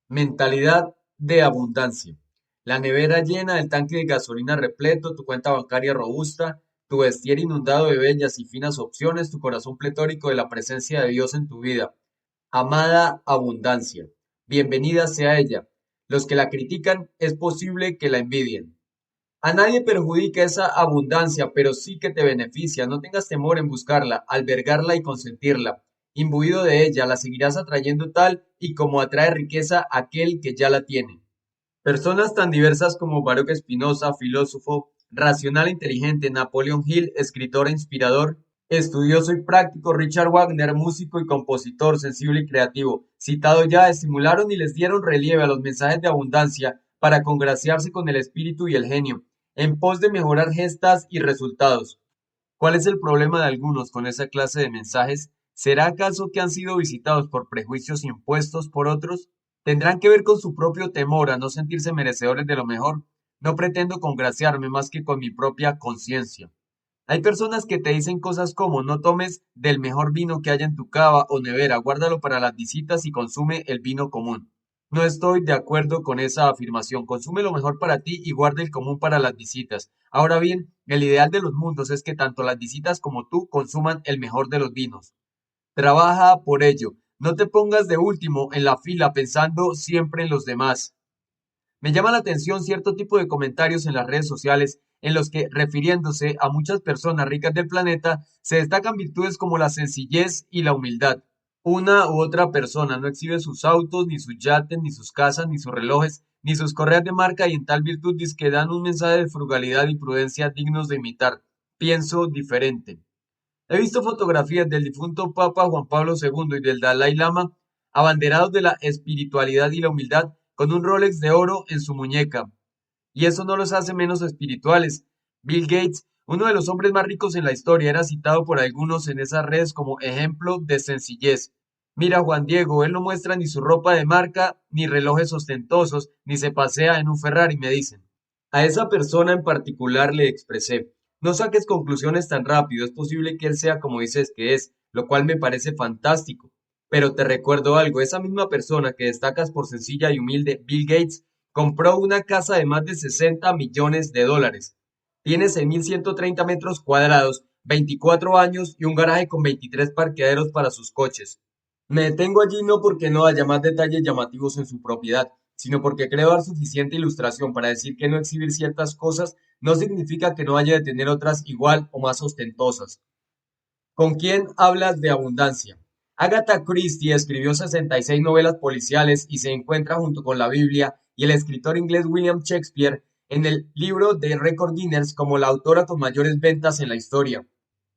Mentalidad de abundancia. La nevera llena, el tanque de gasolina repleto, tu cuenta bancaria robusta, tu vestir inundado de bellas y finas opciones, tu corazón pletórico de la presencia de Dios en tu vida. Amada abundancia. Bienvenida sea ella. Los que la critican es posible que la envidien. A nadie perjudica esa abundancia, pero sí que te beneficia. No tengas temor en buscarla, albergarla y consentirla. Imbuido de ella, la seguirás atrayendo tal y como atrae riqueza aquel que ya la tiene. Personas tan diversas como Baruch Spinoza, filósofo, racional e inteligente, Napoleon Hill, escritor e inspirador, estudioso y práctico, Richard Wagner, músico y compositor, sensible y creativo, citado ya, estimularon y les dieron relieve a los mensajes de abundancia para congraciarse con el espíritu y el genio, en pos de mejorar gestas y resultados. ¿Cuál es el problema de algunos con esa clase de mensajes? ¿Será acaso que han sido visitados por prejuicios impuestos por otros? ¿Tendrán que ver con su propio temor a no sentirse merecedores de lo mejor? No pretendo congraciarme más que con mi propia conciencia. Hay personas que te dicen cosas como no tomes del mejor vino que haya en tu cava o nevera, guárdalo para las visitas y consume el vino común. No estoy de acuerdo con esa afirmación. Consume lo mejor para ti y guarda el común para las visitas. Ahora bien, el ideal de los mundos es que tanto las visitas como tú consuman el mejor de los vinos. Trabaja por ello. No te pongas de último en la fila pensando siempre en los demás. Me llama la atención cierto tipo de comentarios en las redes sociales en los que, refiriéndose a muchas personas ricas del planeta, se destacan virtudes como la sencillez y la humildad. Una u otra persona no exhibe sus autos, ni sus yates, ni sus casas, ni sus relojes, ni sus correas de marca y en tal virtud dice que dan un mensaje de frugalidad y prudencia dignos de imitar. Pienso diferente. He visto fotografías del difunto Papa Juan Pablo II y del Dalai Lama abanderados de la espiritualidad y la humildad con un Rolex de oro en su muñeca. Y eso no los hace menos espirituales. Bill Gates, uno de los hombres más ricos en la historia, era citado por algunos en esas redes como ejemplo de sencillez. Mira, Juan Diego, él no muestra ni su ropa de marca, ni relojes ostentosos, ni se pasea en un Ferrari, me dicen. A esa persona en particular le expresé, no saques conclusiones tan rápido, es posible que él sea como dices que es, lo cual me parece fantástico. Pero te recuerdo algo, esa misma persona que destacas por sencilla y humilde, Bill Gates, compró una casa de más de 60 millones de dólares. Tiene 6.130 metros cuadrados, 24 años y un garaje con 23 parqueaderos para sus coches. Me detengo allí no porque no haya más detalles llamativos en su propiedad, sino porque creo dar suficiente ilustración para decir que no exhibir ciertas cosas no significa que no haya de tener otras igual o más ostentosas. ¿Con quién hablas de abundancia? Agatha Christie escribió 66 novelas policiales y se encuentra junto con la Biblia y el escritor inglés William Shakespeare en el libro de récord Guinness como la autora con mayores ventas en la historia.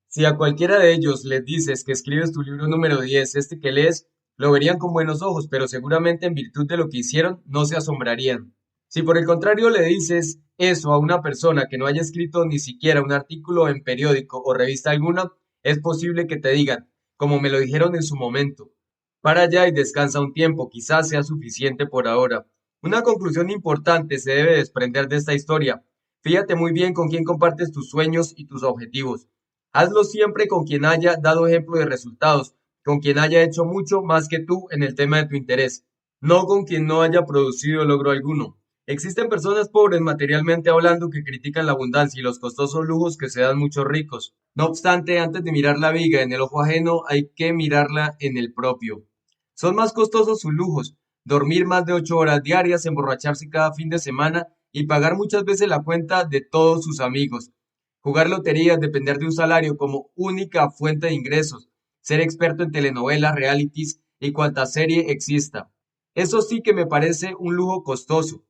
Si a cualquiera de ellos les dices que escribes tu libro número 10, este que lees, lo verían con buenos ojos, pero seguramente en virtud de lo que hicieron no se asombrarían. Si por el contrario le dices eso a una persona que no haya escrito ni siquiera un artículo en periódico o revista alguna, es posible que te digan, como me lo dijeron en su momento, para allá y descansa un tiempo, quizás sea suficiente por ahora. Una conclusión importante se debe desprender de esta historia. Fíjate muy bien con quién compartes tus sueños y tus objetivos. Hazlo siempre con quien haya dado ejemplo de resultados, con quien haya hecho mucho más que tú en el tema de tu interés, no con quien no haya producido logro alguno. Existen personas pobres materialmente hablando que critican la abundancia y los costosos lujos que se dan muchos ricos. No obstante, antes de mirar la viga en el ojo ajeno, hay que mirarla en el propio. Son más costosos sus lujos, dormir más de 8 horas diarias, emborracharse cada fin de semana y pagar muchas veces la cuenta de todos sus amigos. Jugar loterías, depender de un salario como única fuente de ingresos, ser experto en telenovelas, realities y cuanta serie exista. Eso sí que me parece un lujo costoso.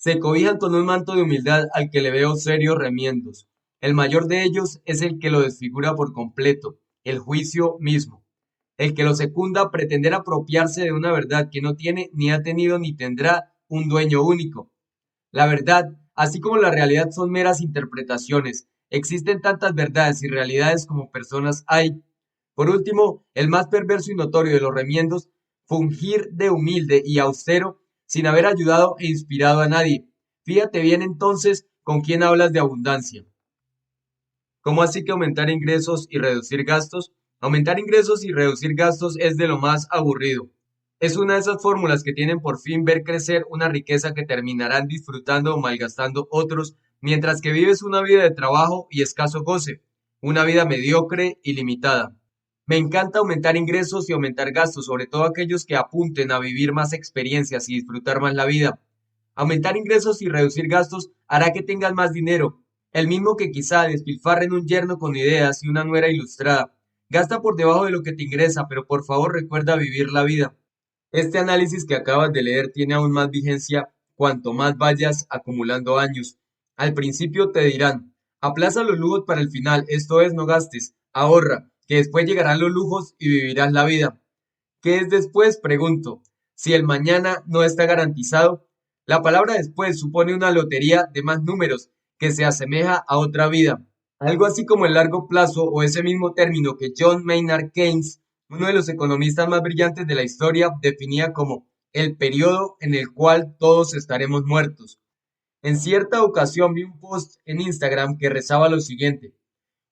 Se cobijan con un manto de humildad al que le veo serios remiendos. El mayor de ellos es el que lo desfigura por completo, el juicio mismo. El que lo secunda pretender apropiarse de una verdad que no tiene ni ha tenido ni tendrá un dueño único. La verdad, así como la realidad son meras interpretaciones, existen tantas verdades y realidades como personas hay. Por último, el más perverso y notorio de los remiendos, fungir de humilde y austero sin haber ayudado e inspirado a nadie. Fíjate bien entonces con quién hablas de abundancia. ¿Cómo así que aumentar ingresos y reducir gastos? Aumentar ingresos y reducir gastos es de lo más aburrido. Es una de esas fórmulas que tienen por fin ver crecer una riqueza que terminarán disfrutando o malgastando otros, mientras que vives una vida de trabajo y escaso goce, una vida mediocre y limitada. Me encanta aumentar ingresos y aumentar gastos, sobre todo aquellos que apunten a vivir más experiencias y disfrutar más la vida. Aumentar ingresos y reducir gastos hará que tengas más dinero, el mismo que quizá despilfarre en un yerno con ideas y una nuera ilustrada. Gasta por debajo de lo que te ingresa, pero por favor recuerda vivir la vida. Este análisis que acabas de leer tiene aún más vigencia cuanto más vayas acumulando años. Al principio te dirán, aplaza los lujos para el final, esto es, no gastes, ahorra, que después llegarán los lujos y vivirás la vida. ¿Qué es después? Pregunto. Si el mañana no está garantizado, la palabra después supone una lotería de más números que se asemeja a otra vida. Algo así como el largo plazo o ese mismo término que John Maynard Keynes, uno de los economistas más brillantes de la historia, definía como el periodo en el cual todos estaremos muertos. En cierta ocasión vi un post en Instagram que rezaba lo siguiente: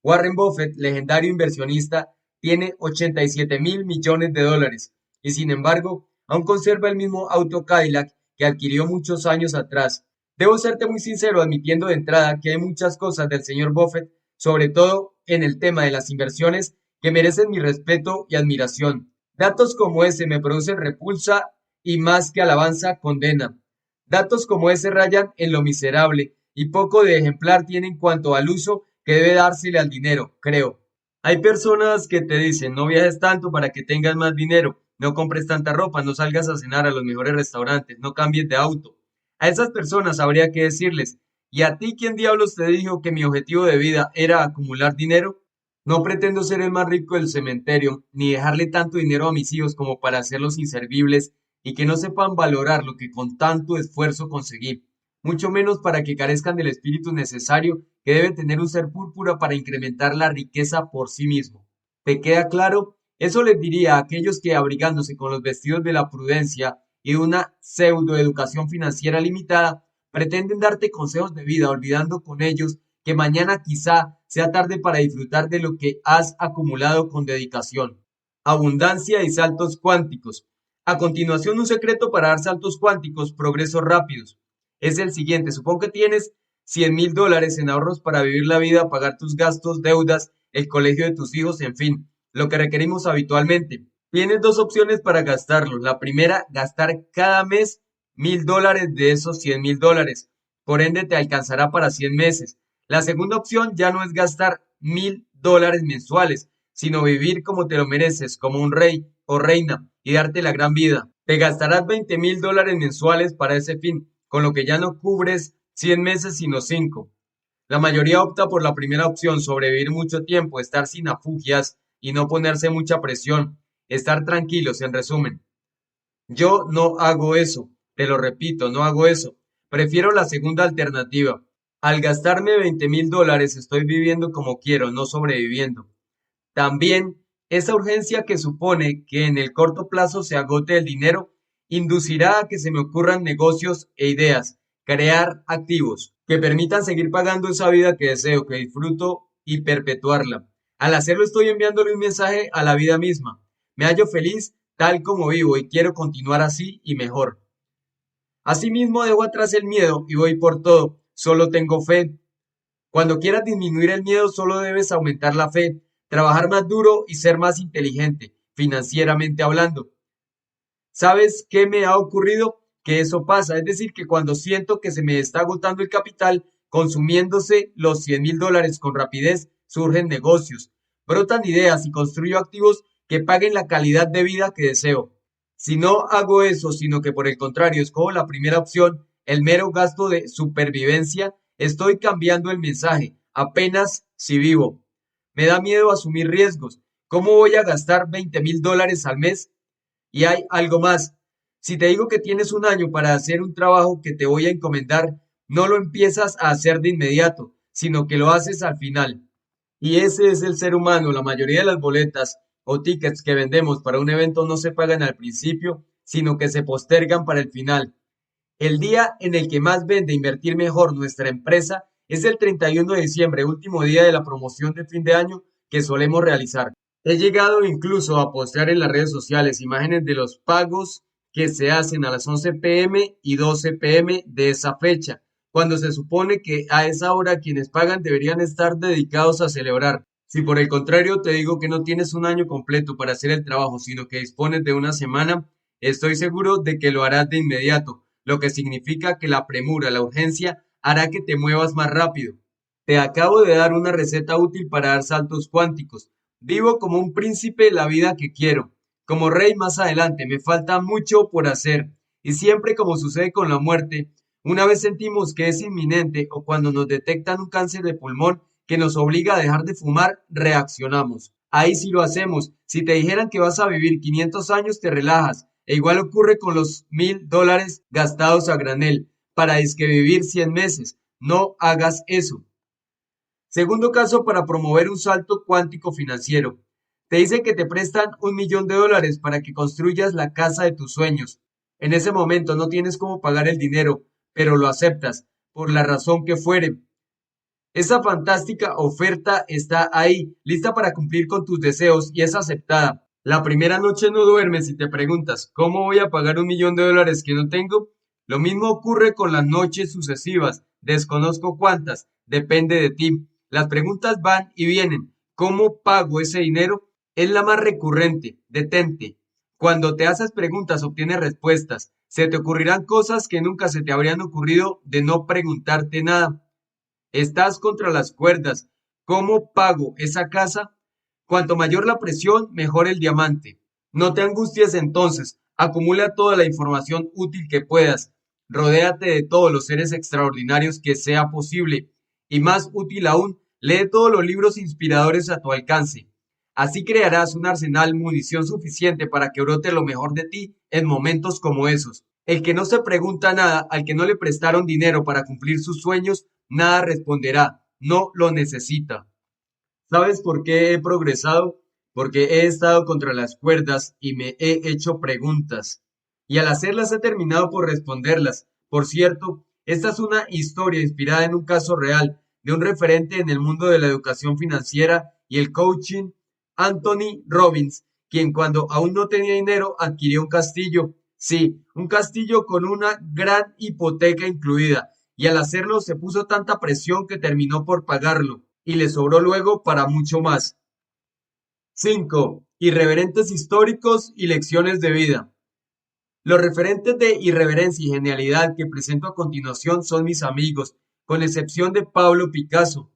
Warren Buffett, legendario inversionista, tiene 87.000 millones de dólares y sin embargo aún conserva el mismo auto Cadillac que adquirió muchos años atrás. Debo serte muy sincero admitiendo de entrada que hay muchas cosas del señor Buffett, sobre todo en el tema de las inversiones, que merecen mi respeto y admiración. Datos como ese me producen repulsa y más que alabanza condena. Datos como ese rayan en lo miserable y poco de ejemplar tiene en cuanto al uso que debe dársele al dinero, creo. Hay personas que te dicen, no viajes tanto para que tengas más dinero, no compres tanta ropa, no salgas a cenar a los mejores restaurantes, no cambies de auto. A esas personas habría que decirles, ¿y a ti quién diablos te dijo que mi objetivo de vida era acumular dinero? No pretendo ser el más rico del cementerio, ni dejarle tanto dinero a mis hijos como para hacerlos inservibles y que no sepan valorar lo que con tanto esfuerzo conseguí, mucho menos para que carezcan del espíritu necesario que debe tener un ser púrpura para incrementar la riqueza por sí mismo. ¿Te queda claro? Eso les diría a aquellos que, abrigándose con los vestidos de la prudencia y de una pseudoeducación financiera limitada, pretenden darte consejos de vida, olvidando con ellos que mañana quizá sea tarde para disfrutar de lo que has acumulado con dedicación. Abundancia y saltos cuánticos. A continuación, un secreto para dar saltos cuánticos, progresos rápidos. Es el siguiente: supongo que tienes 100.000 dólares en ahorros para vivir la vida, pagar tus gastos, deudas, el colegio de tus hijos, en fin, lo que requerimos habitualmente. Tienes dos opciones para gastarlos. La primera, gastar cada mes 1.000 dólares de esos 100.000 dólares. Por ende, te alcanzará para 100 meses. La segunda opción ya no es gastar 1.000 dólares mensuales, sino vivir como te lo mereces, como un rey o reina, y darte la gran vida. Te gastarás 20.000 dólares mensuales para ese fin, con lo que ya no cubres 100 meses sino 5. La mayoría opta por la primera opción, sobrevivir mucho tiempo, estar sin afugias y no ponerse mucha presión, estar tranquilos, en resumen. Yo no hago eso, te lo repito, no hago eso. Prefiero la segunda alternativa. Al gastarme 20.000 dólares estoy viviendo como quiero, no sobreviviendo. También, esa urgencia que supone que en el corto plazo se agote el dinero inducirá a que se me ocurran negocios e ideas, crear activos que permitan seguir pagando esa vida que deseo, que disfruto y perpetuarla. Al hacerlo estoy enviándole un mensaje a la vida misma. Me hallo feliz tal como vivo y quiero continuar así y mejor. Asimismo dejo atrás el miedo y voy por todo. Solo tengo fe. Cuando quieras disminuir el miedo, solo debes aumentar la fe, trabajar más duro y ser más inteligente, financieramente hablando. ¿Sabes qué me ha ocurrido? Que eso pasa, es decir, que cuando siento que se me está agotando el capital, consumiéndose los 100.000 dólares con rapidez, surgen negocios, brotan ideas y construyo activos que paguen la calidad de vida que deseo. Si no hago eso, sino que por el contrario escojo la primera opción, el mero gasto de supervivencia, estoy cambiando el mensaje, apenas si vivo. Me da miedo asumir riesgos. ¿Cómo voy a gastar 20.000 dólares al mes? Y hay algo más. Si te digo que tienes un año para hacer un trabajo que te voy a encomendar, no lo empiezas a hacer de inmediato, sino que lo haces al final. Y ese es el ser humano. La mayoría de las boletas o tickets que vendemos para un evento no se pagan al principio, sino que se postergan para el final. El día en el que más vende invertir mejor nuestra empresa es el 31 de diciembre, último día de la promoción de fin de año que solemos realizar. He llegado incluso a postear en las redes sociales imágenes de los pagos que se hacen a las 11 p.m. y 12 p.m. de esa fecha, cuando se supone que a esa hora quienes pagan deberían estar dedicados a celebrar. Si por el contrario te digo que no tienes un año completo para hacer el trabajo, sino que dispones de una semana, estoy seguro de que lo harás de inmediato, lo que significa que la premura, la urgencia, hará que te muevas más rápido. Te acabo de dar una receta útil para dar saltos cuánticos. Vivo como un príncipe la vida que quiero. Como rey más adelante, me falta mucho por hacer. Y siempre como sucede con la muerte, una vez sentimos que es inminente o cuando nos detectan un cáncer de pulmón que nos obliga a dejar de fumar, reaccionamos. Ahí sí lo hacemos. Si te dijeran que vas a vivir 500 años, te relajas. E igual ocurre con los $1000 gastados a granel para disque vivir 100 meses. No hagas eso. Segundo caso para promover un salto cuántico financiero. Te dice que te prestan $1.000.000 para que construyas la casa de tus sueños. En ese momento no tienes cómo pagar el dinero, pero lo aceptas, por la razón que fuere. Esa fantástica oferta está ahí, lista para cumplir con tus deseos y es aceptada. La primera noche no duermes y te preguntas, ¿cómo voy a pagar $1.000.000 que no tengo? Lo mismo ocurre con las noches sucesivas. Desconozco cuántas, depende de ti. Las preguntas van y vienen. ¿Cómo pago ese dinero? Es la más recurrente. Detente. Cuando te haces preguntas, obtienes respuestas. Se te ocurrirán cosas que nunca se te habrían ocurrido de no preguntarte nada. Estás contra las cuerdas. ¿Cómo pago esa casa? Cuanto mayor la presión, mejor el diamante. No te angusties entonces. Acumula toda la información útil que puedas. Rodéate de todos los seres extraordinarios que sea posible. Y más útil aún, lee todos los libros inspiradores a tu alcance. Así crearás un arsenal munición suficiente para que brote lo mejor de ti en momentos como esos. El que no se pregunta nada, al que no le prestaron dinero para cumplir sus sueños, nada responderá, no lo necesita. ¿Sabes por qué he progresado? Porque he estado contra las cuerdas y me he hecho preguntas. Y al hacerlas he terminado por responderlas. Por cierto, esta es una historia inspirada en un caso real de un referente en el mundo de la educación financiera y el coaching, Anthony Robbins, quien cuando aún no tenía dinero adquirió un castillo. Sí, un castillo con una gran hipoteca incluida. Y al hacerlo se puso tanta presión que terminó por pagarlo y le sobró luego para mucho más. 5. Irreverentes históricos y lecciones de vida. Los referentes de irreverencia y genialidad que presento a continuación son mis amigos, con excepción de Pablo Picasso.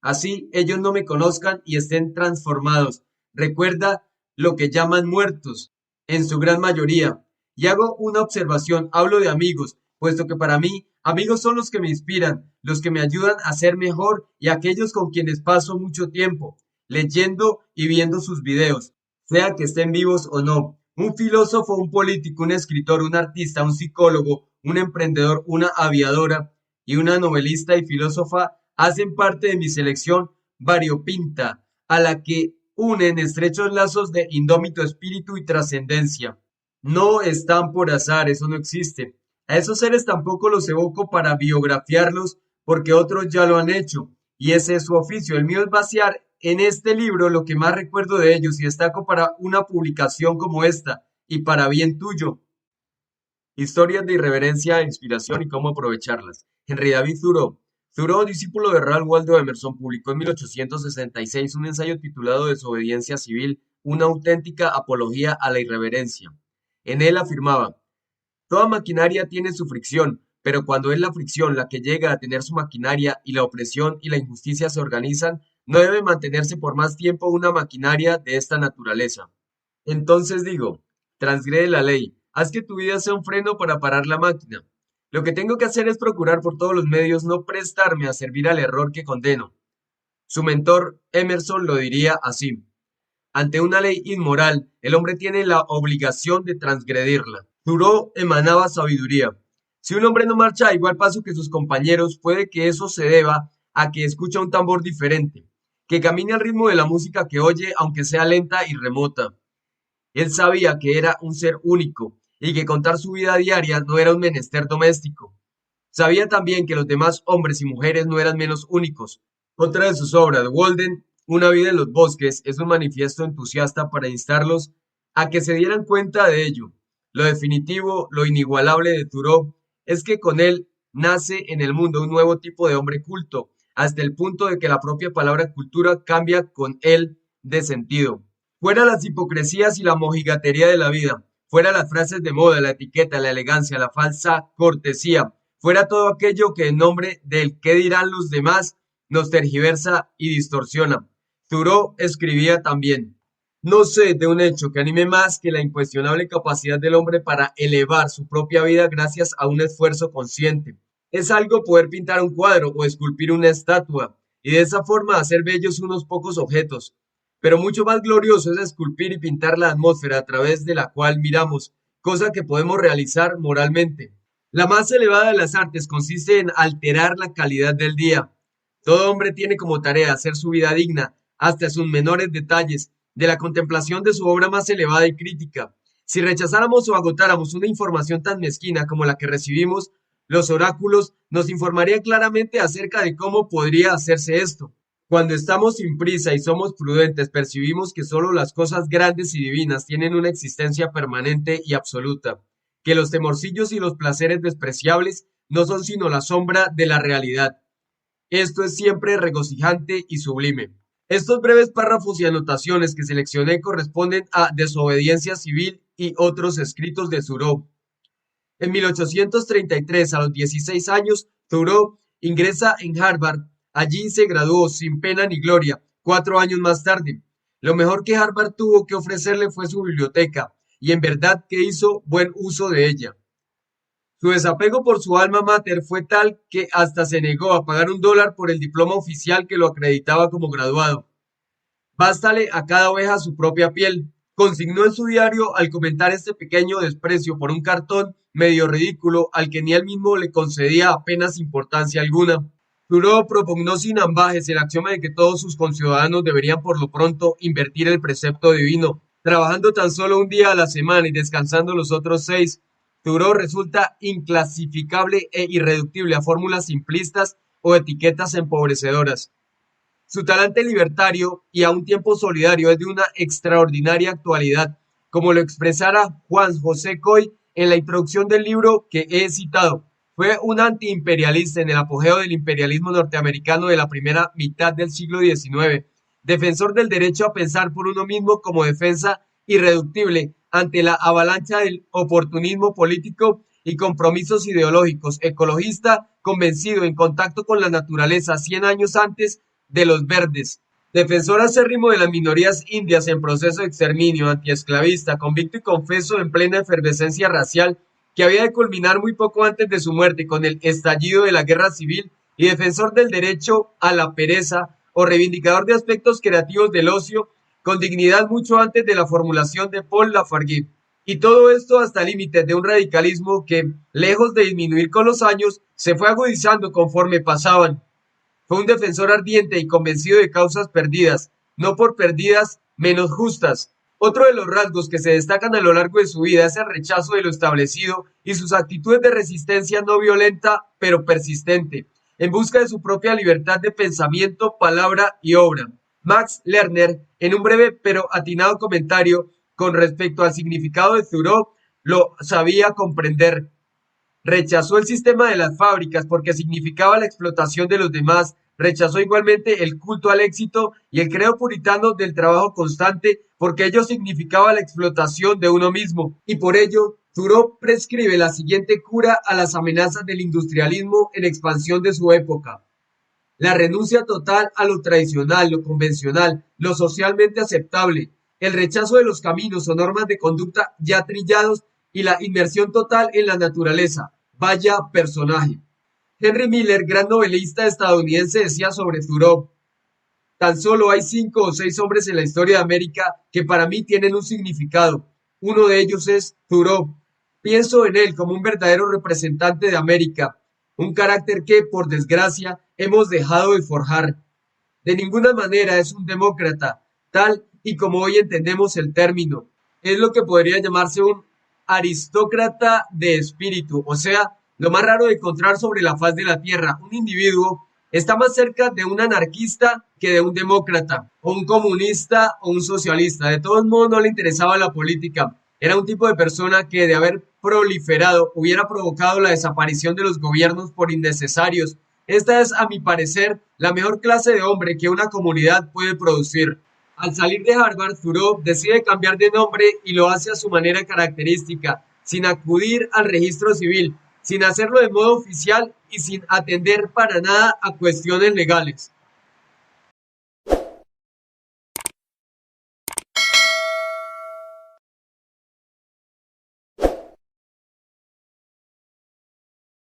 Así ellos no me conozcan y estén transformados. Recuerda lo que llaman muertos, en su gran mayoría. Y hago una observación, hablo de amigos, puesto que para mí, amigos son los que me inspiran, los que me ayudan a ser mejor y aquellos con quienes paso mucho tiempo, leyendo y viendo sus videos, sea que estén vivos o no. Un filósofo, un político, un escritor, un artista, un psicólogo, un emprendedor, una aviadora y una novelista y filósofa hacen parte de mi selección variopinta, a la que unen estrechos lazos de indómito espíritu y trascendencia. No están por azar, eso no existe. A esos seres tampoco los evoco para biografiarlos, porque otros ya lo han hecho, y ese es su oficio. El mío es vaciar en este libro lo que más recuerdo de ellos y destaco para una publicación como esta, y para bien tuyo. Historias de irreverencia e inspiración y cómo aprovecharlas. Henry David Thoreau. Thoreau, discípulo de Ralph Waldo Emerson, publicó en 1866 un ensayo titulado Desobediencia Civil, una auténtica apología a la irreverencia. En él afirmaba: toda maquinaria tiene su fricción, pero cuando es la fricción la que llega a tener su maquinaria y la opresión y la injusticia se organizan, no debe mantenerse por más tiempo una maquinaria de esta naturaleza. Entonces digo, transgrede la ley, haz que tu vida sea un freno para parar la máquina. Lo que tengo que hacer es procurar por todos los medios no prestarme a servir al error que condeno. Su mentor, Emerson, lo diría así: ante una ley inmoral, el hombre tiene la obligación de transgredirla. Thoreau emanaba sabiduría. Si un hombre no marcha a igual paso que sus compañeros, puede que eso se deba a que escucha un tambor diferente, que camine al ritmo de la música que oye, aunque sea lenta y remota. Él sabía que era un ser único y que contar su vida diaria no era un menester doméstico. Sabía también que los demás hombres y mujeres no eran menos únicos. Otra de sus obras, Walden, Una vida en los bosques es un manifiesto entusiasta para instarlos a que se dieran cuenta de ello. Lo definitivo, lo inigualable de Thoreau es que con él nace en el mundo un nuevo tipo de hombre culto, hasta el punto de que la propia palabra cultura cambia con él de sentido. Fuera las hipocresías y la mojigatería de la vida, fuera las frases de moda, la etiqueta, la elegancia, la falsa cortesía, fuera todo aquello que en nombre del qué dirán los demás nos tergiversa y distorsiona. Thoreau escribía también: no sé de un hecho que anime más que la incuestionable capacidad del hombre para elevar su propia vida gracias a un esfuerzo consciente. Es algo poder pintar un cuadro o esculpir una estatua y de esa forma hacer bellos unos pocos objetos. Pero mucho más glorioso es esculpir y pintar la atmósfera a través de la cual miramos, cosa que podemos realizar moralmente. La más elevada de las artes consiste en alterar la calidad del día. Todo hombre tiene como tarea hacer su vida digna, hasta sus menores detalles, de la contemplación de su obra más elevada y crítica. Si rechazáramos o agotáramos una información tan mezquina como la que recibimos, los oráculos nos informarían claramente acerca de cómo podría hacerse esto. Cuando estamos sin prisa y somos prudentes, percibimos que solo las cosas grandes y divinas tienen una existencia permanente y absoluta, que los temorcillos y los placeres despreciables no son sino la sombra de la realidad. Esto es siempre regocijante y sublime. Estos breves párrafos y anotaciones que seleccioné corresponden a Desobediencia Civil y otros escritos de Thoreau. En 1833, a los 16 años, Thoreau ingresa en Harvard. Allí se graduó sin pena ni gloria, 4 años más tarde. Lo mejor que Harvard tuvo que ofrecerle fue su biblioteca, y en verdad que hizo buen uso de ella. Su desapego por su alma mater fue tal que hasta se negó a pagar $1 por el diploma oficial que lo acreditaba como graduado. Bástale a cada oveja su propia piel, consignó en su diario al comentar este pequeño desprecio por un cartón medio ridículo al que ni él mismo le concedía apenas importancia alguna. Thoreau propugnó sin ambajes el axioma de que todos sus conciudadanos deberían por lo pronto invertir el precepto divino, trabajando tan solo un día a la semana y descansando los otros 6. Thoreau resulta inclasificable e irreductible a fórmulas simplistas o etiquetas empobrecedoras. Su talante libertario y a un tiempo solidario es de una extraordinaria actualidad, como lo expresara Juan José Coy en la introducción del libro que he citado. Fue un antiimperialista en el apogeo del imperialismo norteamericano de la primera mitad del siglo XIX, defensor del derecho a pensar por uno mismo como defensa irreductible ante la avalancha del oportunismo político y compromisos ideológicos, ecologista, convencido en contacto con la naturaleza 100 años antes de los verdes, defensor acérrimo de las minorías indias en proceso de exterminio, antiesclavista, convicto y confeso en plena efervescencia racial que había de culminar muy poco antes de su muerte con el estallido de la guerra civil, y defensor del derecho a la pereza o reivindicador de aspectos creativos del ocio con dignidad mucho antes de la formulación de Paul Lafargue. Y todo esto hasta límites de un radicalismo que, lejos de disminuir con los años, se fue agudizando conforme pasaban. Fue un defensor ardiente y convencido de causas perdidas, no por perdidas menos justas. Otro de los rasgos que se destacan a lo largo de su vida es el rechazo de lo establecido y sus actitudes de resistencia no violenta, pero persistente, en busca de su propia libertad de pensamiento, palabra y obra. Max Lerner, en un breve pero atinado comentario con respecto al significado de Thoreau, lo sabía comprender. Rechazó el sistema de las fábricas porque significaba la explotación de los demás. Rechazó igualmente el culto al éxito y el credo puritano del trabajo constante porque ello significaba la explotación de uno mismo. Y por ello, Thoreau prescribe la siguiente cura a las amenazas del industrialismo en expansión de su época: la renuncia total a lo tradicional, lo convencional, lo socialmente aceptable, el rechazo de los caminos o normas de conducta ya trillados y la inmersión total en la naturaleza. Vaya personaje. Henry Miller, gran novelista estadounidense, decía sobre Thoreau: tan solo hay 5 o 6 hombres en la historia de América que para mí tienen un significado. Uno de ellos es Thoreau. Pienso en él como un verdadero representante de América, un carácter que, por desgracia, hemos dejado de forjar. De ninguna manera es un demócrata, tal y como hoy entendemos el término. Es lo que podría llamarse un aristócrata de espíritu, o sea, lo más raro de encontrar sobre la faz de la tierra, un individuo Está más cerca de un anarquista que de un demócrata, o un comunista o un socialista. De todos modos, no le interesaba la política. Era un tipo de persona que, de haber proliferado, hubiera provocado la desaparición de los gobiernos por innecesarios. Esta es, a mi parecer, la mejor clase de hombre que una comunidad puede producir. Al salir de Harvard, Thoreau decide cambiar de nombre y lo hace a su manera característica, sin acudir al registro civil, sin hacerlo de modo oficial y sin atender para nada a cuestiones legales.